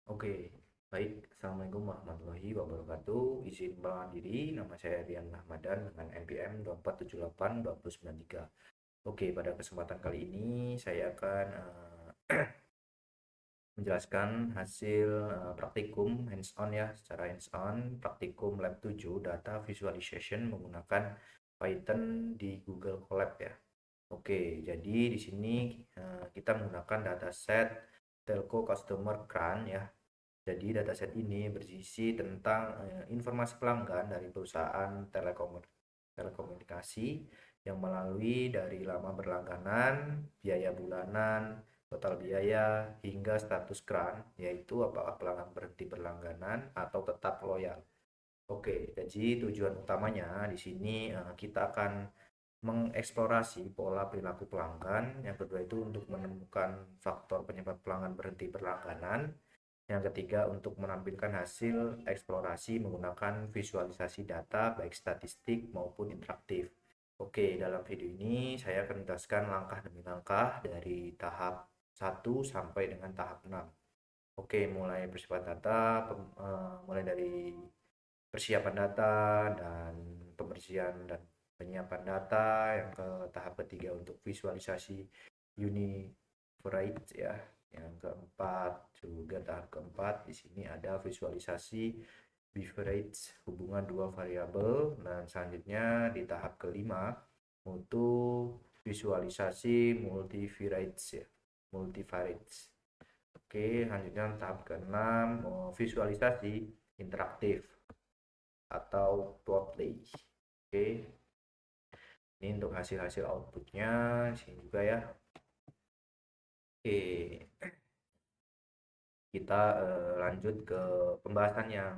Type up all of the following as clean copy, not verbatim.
Oke, baik. Assalamualaikum warahmatullahi wabarakatuh. Izin perkenalkan diri, nama saya Rian Rahmadan dengan NPM 2478-2093. Oke, pada kesempatan kali ini saya akan menjelaskan hasil praktikum hands-on ya, secara hands-on praktikum lab 7 data visualization menggunakan Python di Google Colab ya. Oke, jadi di sini kita menggunakan dataset telco customer CRAN ya. Jadi dataset ini berisi tentang informasi pelanggan dari perusahaan telekomunikasi yang melalui dari lama berlangganan, biaya bulanan, total biaya, hingga status CRAN, yaitu apakah pelanggan berhenti berlangganan atau tetap loyal. Oke, jadi tujuan utamanya di sini kita akan mengeksplorasi pola perilaku pelanggan. Yang kedua itu untuk menemukan faktor penyebab pelanggan berhenti berlangganan. Yang ketiga, untuk menampilkan hasil eksplorasi menggunakan visualisasi data baik statistik maupun interaktif. Oke, dalam video ini saya akan menjelaskan langkah demi langkah dari tahap 1 sampai dengan tahap 6. Oke, mulai persiapan data, mulai dari persiapan data dan pembersihan dan penyiapan data. Yang ke tahap ketiga untuk visualisasi univariate ya. Yang keempat juga tahap keempat di sini ada visualisasi bivariate hubungan dua variabel. Dan selanjutnya di tahap kelima untuk visualisasi multivariates ya, multivariates. Oke, selanjutnya tahap keenam visualisasi interaktif atau plotly. Oke, ini untuk hasil-hasil outputnya di sini juga ya. Oke, kita lanjut ke pembahasan yang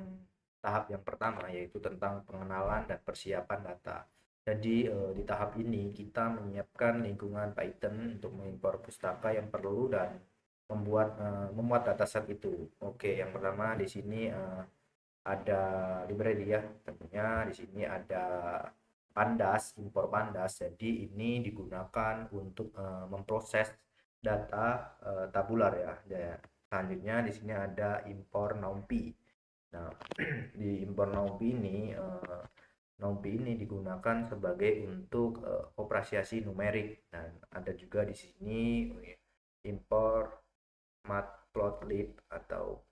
tahap yang pertama, yaitu tentang pengenalan dan persiapan data. Jadi di tahap ini kita menyiapkan lingkungan Python untuk mengimpor pustaka yang perlu dan memuat dataset itu. Oke, yang pertama di sini ada library ya, tentunya di sini ada Pandas, impor Pandas. Jadi ini digunakan untuk memproses data tabular ya. Selanjutnya di sini ada impor NumPy. Nah, di impor NumPy ini digunakan sebagai untuk operasiasi numerik, dan ada juga di sini impor matplotlib atau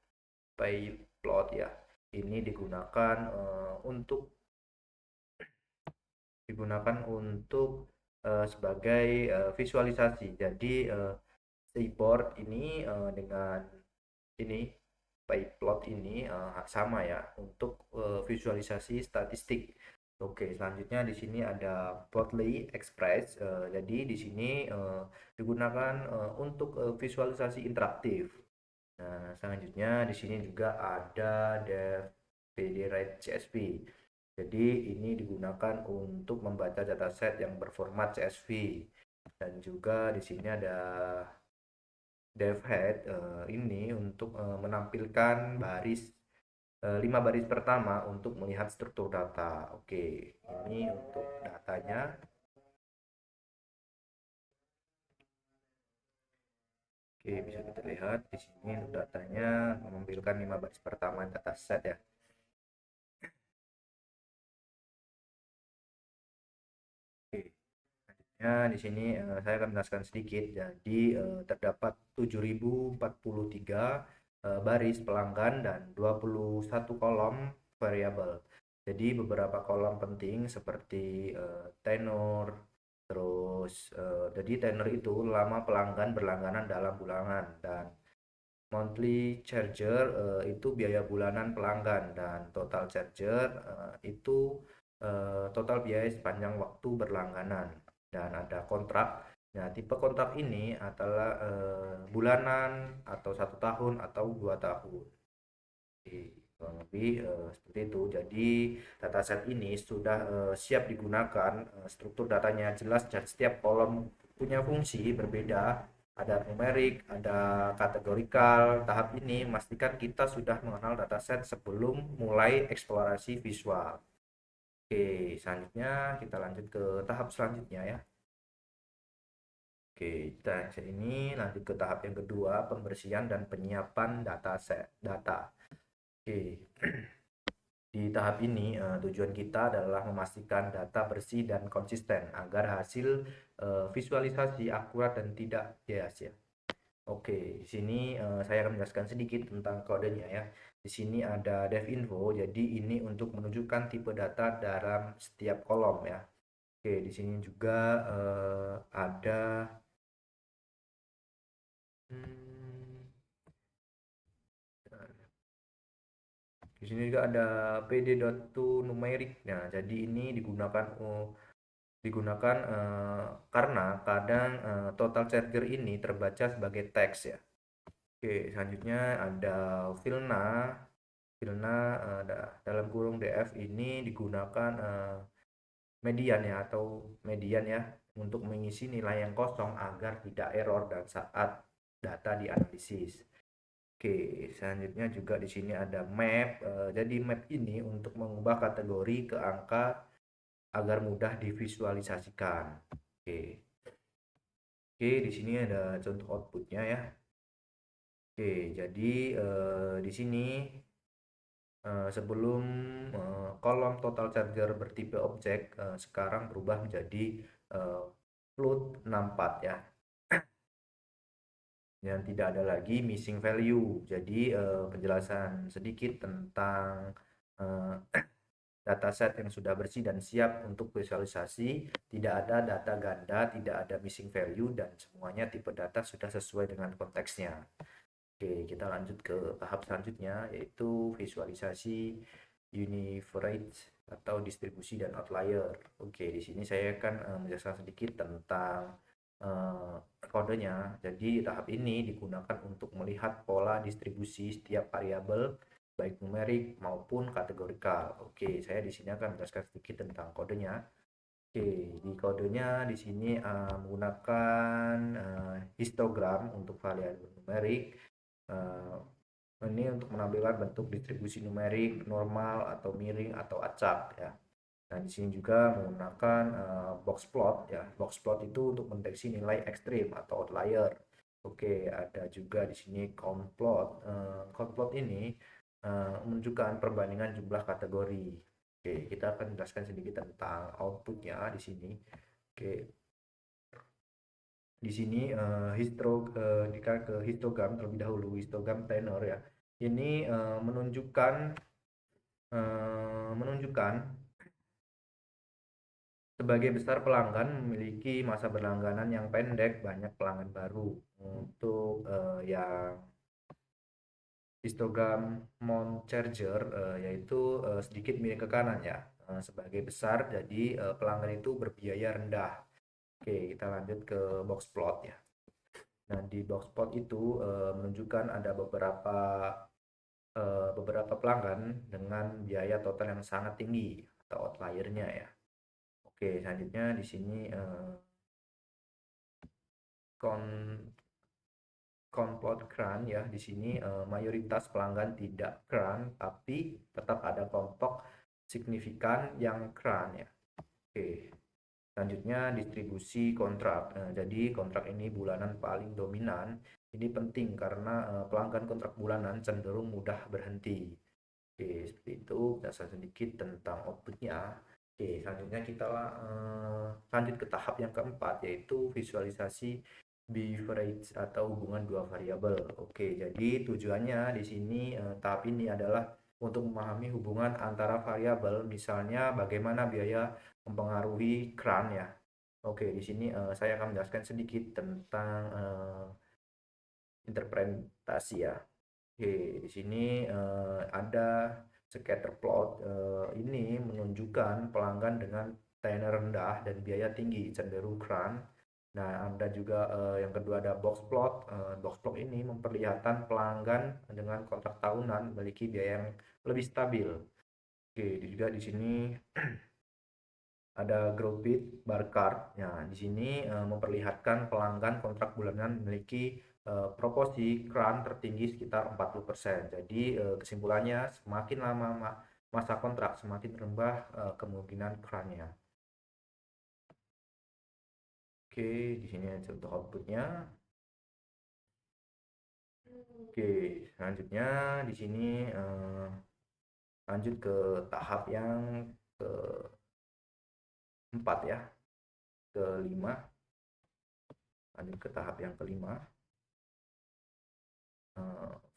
pyplot ya. Ini digunakan untuk sebagai visualisasi. Jadi seaboard ini dengan ini pyplot ini sama ya untuk visualisasi statistik. Oke, selanjutnya di sini ada Plotly Express. Jadi di sini digunakan untuk visualisasi interaktif. Nah, selanjutnya di sini juga ada Federate CSV. Jadi ini digunakan untuk membaca dataset yang berformat CSV. Dan juga di sini ada DevHead, ini untuk menampilkan 5 baris pertama untuk melihat struktur data. Oke, ini untuk datanya. Oke, bisa kita lihat di sini untuk datanya menampilkan 5 baris pertama dataset ya. Oke. Ya, di sini saya akan menjelaskan sedikit. Jadi terdapat 7.043 baris pelanggan dan 21 kolom variabel. Jadi beberapa kolom penting seperti tenor, terus jadi tenor itu lama pelanggan berlangganan dalam bulanan, dan monthly charger itu biaya bulanan pelanggan, dan total charger itu total biaya sepanjang waktu berlangganan. Dan ada kontrak. Nah, tipe kontrak ini adalah bulanan atau 1 tahun atau 2 tahun. Oke, kurang lebih seperti itu. Jadi dataset ini sudah siap digunakan. Struktur datanya jelas dan setiap kolom punya fungsi berbeda. Ada numerik, ada kategorikal. Tahap ini memastikan kita sudah mengenal dataset sebelum mulai eksplorasi visual. Oke, selanjutnya kita lanjut ke tahap selanjutnya ya. Oke, kita ini lanjut ke tahap yang kedua, pembersihan dan penyiapan data. Oke, di tahap ini tujuan kita adalah memastikan data bersih dan konsisten agar hasil visualisasi akurat dan tidak bias ya. Oke, di sini saya akan menjelaskan sedikit tentang kodenya ya. Di sini ada devinfo, jadi ini untuk menunjukkan tipe data dalam setiap kolom ya. Oke, di sini juga ada hmm, di sini juga ada pd.toNumeric. Nah, jadi ini digunakan karena kadang total charger ini terbaca sebagai teks ya. Oke, selanjutnya ada filna. Filna dalam kurung df ini digunakan median ya atau median ya untuk mengisi nilai yang kosong agar tidak error dan saat data dianalisis. Oke, selanjutnya juga di sini ada map. Jadi map ini untuk mengubah kategori ke angka agar mudah divisualisasikan. Oke. Oke, di sini ada contoh outputnya ya. Oke, jadi di sini sebelum kolom total charger bertipe objek sekarang berubah menjadi float 64 ya. Dan tidak ada lagi missing value. Jadi penjelasan sedikit tentang uh, dataset yang sudah bersih dan siap untuk visualisasi, tidak ada data ganda, tidak ada missing value, dan semuanya tipe data sudah sesuai dengan konteksnya. Oke, kita lanjut ke tahap selanjutnya, yaitu visualisasi univariate atau distribusi dan outlier. Oke, di sini saya akan menjelaskan sedikit tentang kodenya. Jadi tahap ini digunakan untuk melihat pola distribusi setiap variabel baik numerik maupun kategorikal. Oke, saya di sini akan menjelaskan sedikit tentang kodenya. Oke, di kodenya di sini menggunakan histogram untuk variabel numerik. Ini untuk menampilkan bentuk distribusi numerik normal atau miring atau acak ya. Nah, di sini juga menggunakan box plot ya. Box plot itu untuk mendeteksi nilai ekstrim atau outlier. Oke, ada juga di sini count plot. Count plot ini menunjukkan perbandingan jumlah kategori. Oke, kita akan jelaskan sedikit tentang outputnya di sini. Oke, di sini jika ke histogram terlebih dahulu, histogram tenor ya. Ini menunjukkan sebagai besar pelanggan memiliki masa berlangganan yang pendek, banyak pelanggan baru. Untuk yang histogram mount charger yaitu sedikit miring ke kanan ya, sebagai besar, jadi pelanggan itu berbiaya rendah. Oke, kita lanjut ke box plot ya. Nah, di box plot itu menunjukkan ada beberapa pelanggan dengan biaya total yang sangat tinggi atau outliernya ya. Oke, selanjutnya di sini kon plot CRAN ya. Di sini mayoritas pelanggan tidak CRAN, tapi tetap ada kelompok signifikan yang CRAN ya. Oke. Selanjutnya distribusi kontrak. Jadi kontrak ini bulanan paling dominan. Ini penting karena pelanggan kontrak bulanan cenderung mudah berhenti. Oke, seperti itu. Dasar sedikit tentang outputnya. Oke, selanjutnya kita lanjut ke tahap yang keempat, yaitu visualisasi beverage atau hubungan dua variabel. Oke, jadi tujuannya di sini tahap ini adalah untuk memahami hubungan antara variabel, misalnya bagaimana biaya mempengaruhi CRAN ya. Oke, di sini saya akan menjelaskan sedikit tentang interpretasi ya. Oke, di sini ada scatter plot. Ini menunjukkan pelanggan dengan tenor rendah dan biaya tinggi cenderung CRAN. Nah, Anda juga yang kedua ada box plot. Box plot ini memperlihatkan pelanggan dengan kontrak tahunan memiliki biaya yang lebih stabil. Oke, juga di sini ada Growbit bar chart. Nah, di sini memperlihatkan pelanggan kontrak bulanan memiliki proporsi CRAN tertinggi sekitar 40%. Jadi kesimpulannya semakin lama masa kontrak semakin rendah kemungkinan CRAN-nya. Oke, di sini ada untuk outputnya. Oke, selanjutnya di sini lanjut ke tahap yang keempat ya, kelima. Lanjut ke tahap yang kelima,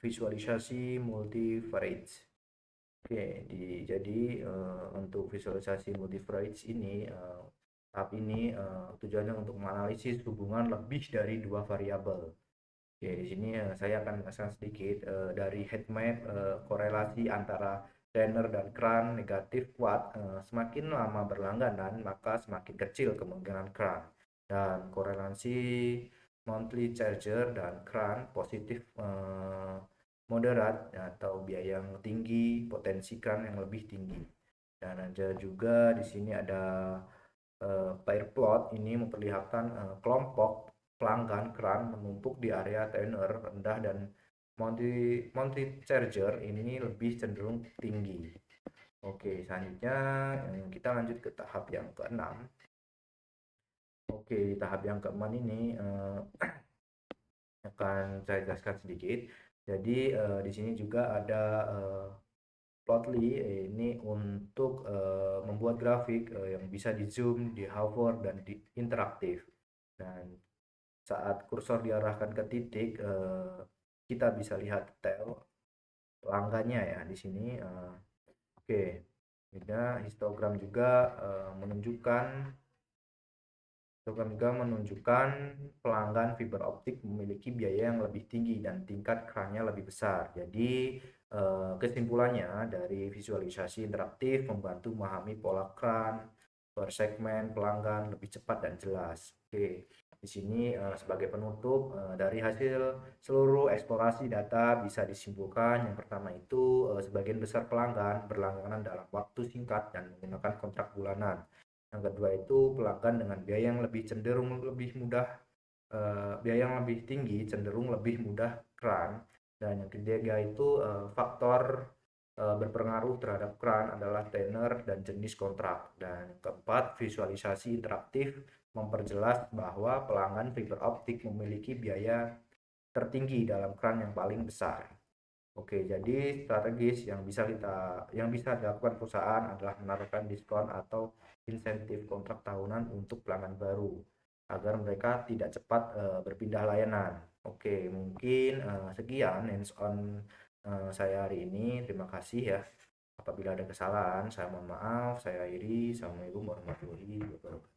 visualisasi multivariate. Oke, jadi untuk visualisasi multivariate ini, tahap ini tujuannya untuk menganalisis hubungan lebih dari dua variabel. Oke, di sini saya akan menjelaskan sedikit dari heat map, korelasi antara tenor dan cran negatif kuat. Semakin lama berlangganan maka semakin kecil kemungkinan cran, dan korelasi monthly charger dan cran positif moderat atau biaya yang tinggi, potensi cran yang lebih tinggi. Dan ada juga di sini ada pair plot, ini memperlihatkan kelompok pelanggan cran menumpuk di area tenor rendah dan monthly charger ini lebih cenderung tinggi. Oke, selanjutnya kita lanjut ke tahap yang keenam. Oke, di tahap yang keenam ini akan saya jelaskan sedikit. Jadi di sini juga ada Plotly ini untuk membuat grafik yang bisa di zoom, di hover, dan di interaktif. Dan saat kursor diarahkan ke titik, kita bisa lihat detail pelanggannya ya di sini. Oke, ada histogram juga menunjukkan pelanggan fiber optik memiliki biaya yang lebih tinggi dan tingkat crannya lebih besar. Jadi kesimpulannya dari visualisasi interaktif membantu memahami pola cran per segmen pelanggan lebih cepat dan jelas. Oke, di sini sebagai penutup dari hasil seluruh eksplorasi data bisa disimpulkan yang pertama itu sebagian besar pelanggan berlangganan dalam waktu singkat dan menggunakan kontrak bulanan. Yang kedua itu pelanggan dengan biaya yang lebih tinggi cenderung lebih mudah cran. Dan yang ketiga itu faktor berpengaruh terhadap cran adalah tenor dan jenis kontrak. Dan keempat, visualisasi interaktif memperjelas bahwa pelanggan fiber optik memiliki biaya tertinggi dalam cran yang paling besar. Oke, jadi strategis yang bisa dilakukan perusahaan adalah menaruhkan diskon atau insentif kontrak tahunan untuk pelanggan baru agar mereka tidak cepat berpindah layanan. Oke, mungkin sekian hands on saya hari ini. Terima kasih ya. Apabila ada kesalahan, saya mohon maaf. Saya akhiri. Assalamualaikum warahmatullahi wabarakatuh.